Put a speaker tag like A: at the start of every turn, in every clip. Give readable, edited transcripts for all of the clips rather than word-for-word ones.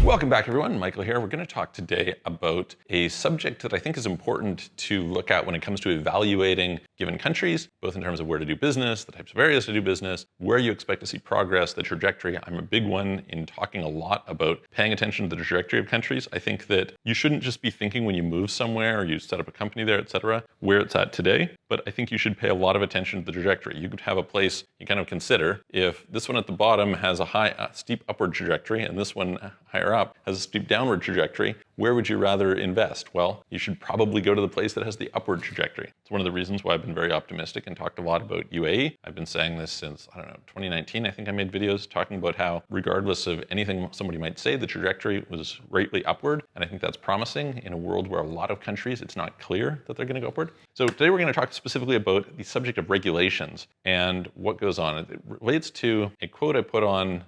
A: Welcome back, everyone. Michael here. We're going to talk today about a subject that I think is important to look at when it comes to evaluating given countries, both in terms of where to do business, the types of areas to do business, where you expect to see progress, the trajectory. I'm a big one in talking a lot about paying attention to the trajectory of countries. I think that you shouldn't just be thinking when you move somewhere or you set up a company there, etc., where it's at today, but I think you should pay a lot of attention to the trajectory. You could have a place you kind of consider if this one at the bottom has a steep upward trajectory and this one higher up has a steep downward trajectory, where would you rather invest? Well, you should probably go to the place that has the upward trajectory. It's one of the reasons why I've been very optimistic and talked a lot about UAE. I've been saying this since, 2019. I think I made videos talking about how regardless of anything somebody might say, the trajectory was greatly upward. And I think that's promising in a world where a lot of countries, it's not clear that they're going to go upward. So today we're going to talk specifically about the subject of regulations and what goes on. It relates to a quote I put on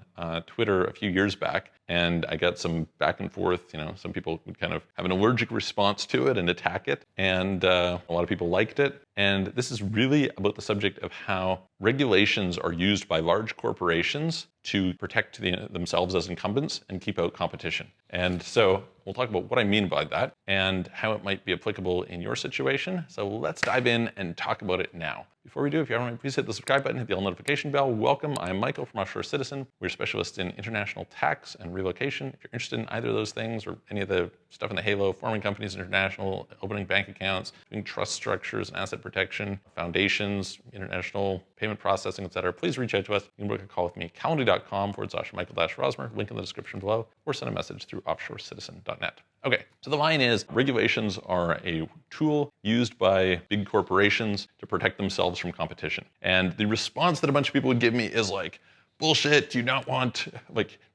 A: Twitter a few years back, and I got some back and forth. Some people would kind of have an allergic response to it and attack it, and a lot of people liked it. And this is really about the subject of how regulations are used by large corporations to protect themselves as incumbents and keep out competition. And so we'll talk about what I mean by that and how it might be applicable in your situation. So let's dive in and talk about it now. Before we do, if you haven't, please hit the subscribe button, hit the all notification bell. Welcome, I'm Michael from Offshore Citizen. We're specialists in international tax and relocation. If you're interested in either of those things or any of the stuff in the halo, forming companies international, opening bank accounts, doing trust structures and asset protection, foundations, international payment processing, etc., please reach out to us. You can book a call with me, calendly.com/Michael-Rosmer, link in the description below, or send a message through offshorecitizen.net. Okay, so the line is regulations are a tool used by big corporations to protect themselves from competition. And the response that a bunch of people would give me is like, bullshit, do you not want,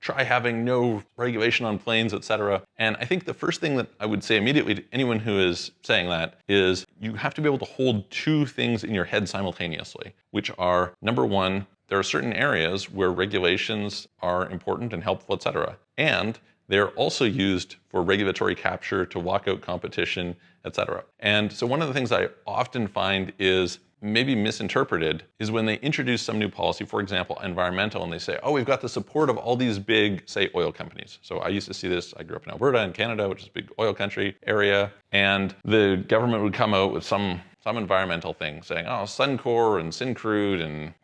A: try having no regulation on planes, etc. And I think the first thing that I would say immediately to anyone who is saying that is you have to be able to hold two things in your head simultaneously, which are, number one, there are certain areas where regulations are important and helpful, etc. And they're also used for regulatory capture to lock out competition, etc. And so one of the things I often find is maybe misinterpreted is when they introduce some new policy, for example, environmental, and they say, oh, we've got the support of all these big, say, oil companies. So I used to see this, I grew up in Alberta in Canada, which is a big oil country area, and the government would come out with some environmental thing saying, oh, Suncor and Syncrude and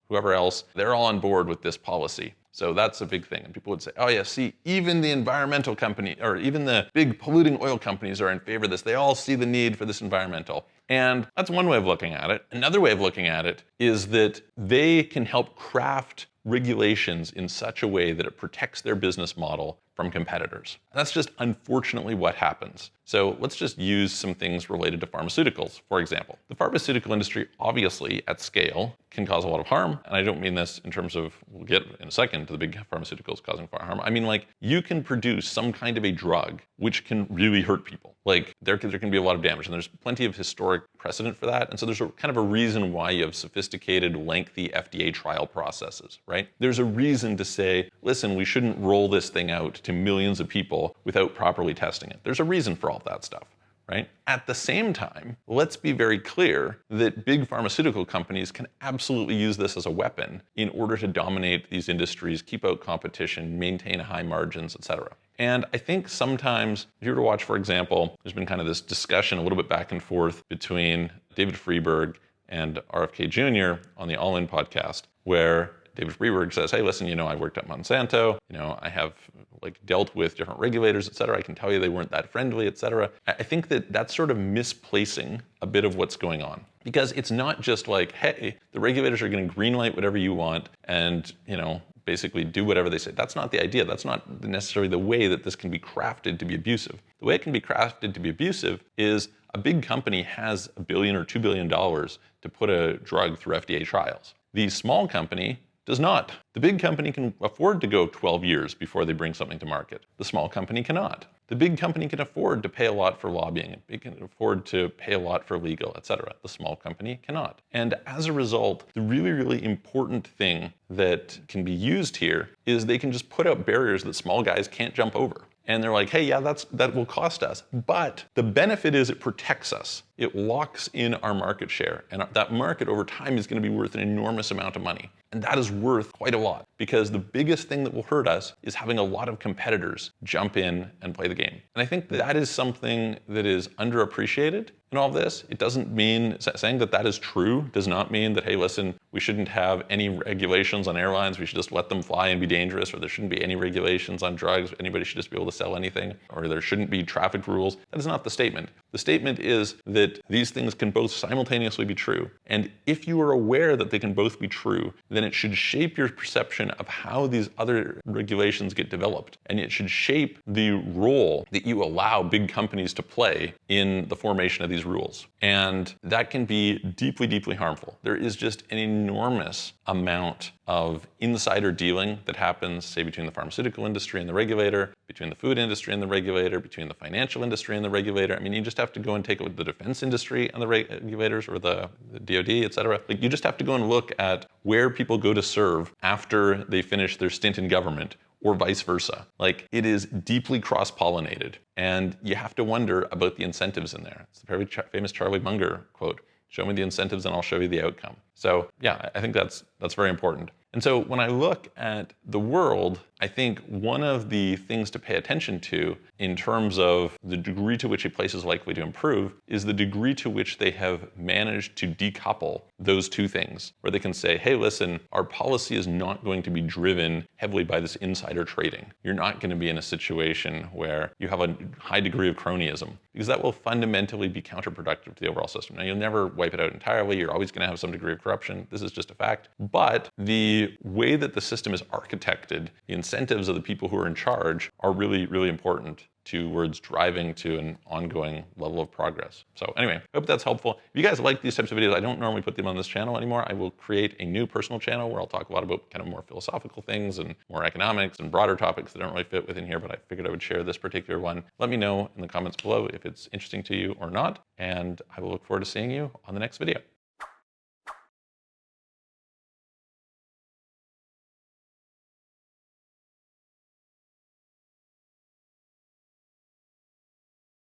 A: whoever else, they're all on board with this policy. So that's a big thing. And people would say, oh yeah, see, even the environmental company, or even the big polluting oil companies are in favor of this. They all see the need for this environmental. And that's one way of looking at it. Another way of looking at it is that they can help craft regulations in such a way that it protects their business model from competitors. That's just unfortunately what happens. So let's just use some things related to pharmaceuticals, for example. The pharmaceutical industry, obviously, at scale, can cause a lot of harm. And I don't mean this in terms of, we'll get in a second to the big pharmaceuticals causing harm. I mean, you can produce some kind of a drug which can really hurt people. There can be a lot of damage, and there's plenty of historic precedent for that. And so there's kind of a reason why you have sophisticated, lengthy FDA trial processes, right? There's a reason to say, listen, we shouldn't roll this thing out to millions of people without properly testing it. There's a reason for all that stuff, right? At the same time, let's be very clear that big pharmaceutical companies can absolutely use this as a weapon in order to dominate these industries, keep out competition, maintain high margins, etc. And I think sometimes, if you were to watch, for example, there's been kind of this discussion a little bit back and forth between David Freeberg and RFK Jr. on the All In podcast, where David Freeberg says, hey, listen, I worked at Monsanto, I have dealt with different regulators, et cetera. I can tell you they weren't that friendly, et cetera. I think that that's sort of misplacing a bit of what's going on, because it's not just hey, the regulators are going to greenlight whatever you want and, basically do whatever they say. That's not the idea. That's not necessarily the way that this can be crafted to be abusive. The way it can be crafted to be abusive is a big company has $1 billion or $2 billion to put a drug through FDA trials. The small company does not. The big company can afford to go 12 years before they bring something to market. The small company cannot. The big company can afford to pay a lot for lobbying. It can afford to pay a lot for legal, etc. The small company cannot. And as a result, the really, really important thing that can be used here is they can just put up barriers that small guys can't jump over. And they're like, hey, yeah, that will cost us. But the benefit is it protects us. It locks in our market share. And that market over time is going to be worth an enormous amount of money. And that is worth quite a lot, because the biggest thing that will hurt us is having a lot of competitors jump in and play the game. And I think that is something that is underappreciated in all of this. It doesn't mean, saying that that is true does not mean that, hey, listen, we shouldn't have any regulations on airlines. We should just let them fly and be dangerous, or there shouldn't be any regulations on drugs. Anybody should just be able to sell anything, or there shouldn't be traffic rules. That is not the statement. The statement is that these things can both simultaneously be true. And if you are aware that they can both be true, then it should shape your perception of how these other regulations get developed. And it should shape the role that you allow big companies to play in the formation of these rules. And that can be deeply, deeply harmful. There is just an enormous amount of insider dealing that happens, say, between the pharmaceutical industry and the regulator, between the food industry and the regulator, between the financial industry and the regulator. I mean, you just have to go and take a look at the defense industry and the regulators, or the DoD, et cetera. Like, you just have to go and look at where people go to serve after they finish their stint in government, or vice versa. Like, it is deeply cross-pollinated, and you have to wonder about the incentives in there. It's the very famous Charlie Munger quote, "Show me the incentives and I'll show you the outcome." So yeah, I think that's very important. And so when I look at the world, I think one of the things to pay attention to in terms of the degree to which a place is likely to improve is the degree to which they have managed to decouple those two things, where they can say, hey, listen, our policy is not going to be driven heavily by this insider trading. You're not going to be in a situation where you have a high degree of cronyism, because that will fundamentally be counterproductive to the overall system. Now, you'll never wipe it out entirely. You're always going to have some degree of corruption. This is just a fact. But the way that the system is architected, the incentives of the people who are in charge are really, really important towards driving to an ongoing level of progress. So anyway, I hope that's helpful. If you guys like these types of videos, I don't normally put them on this channel anymore. I will create a new personal channel where I'll talk a lot about kind of more philosophical things and more economics and broader topics that don't really fit within here, but I figured I would share this particular one. Let me know in the comments below if it's interesting to you or not, and I will look forward to seeing you on the next video.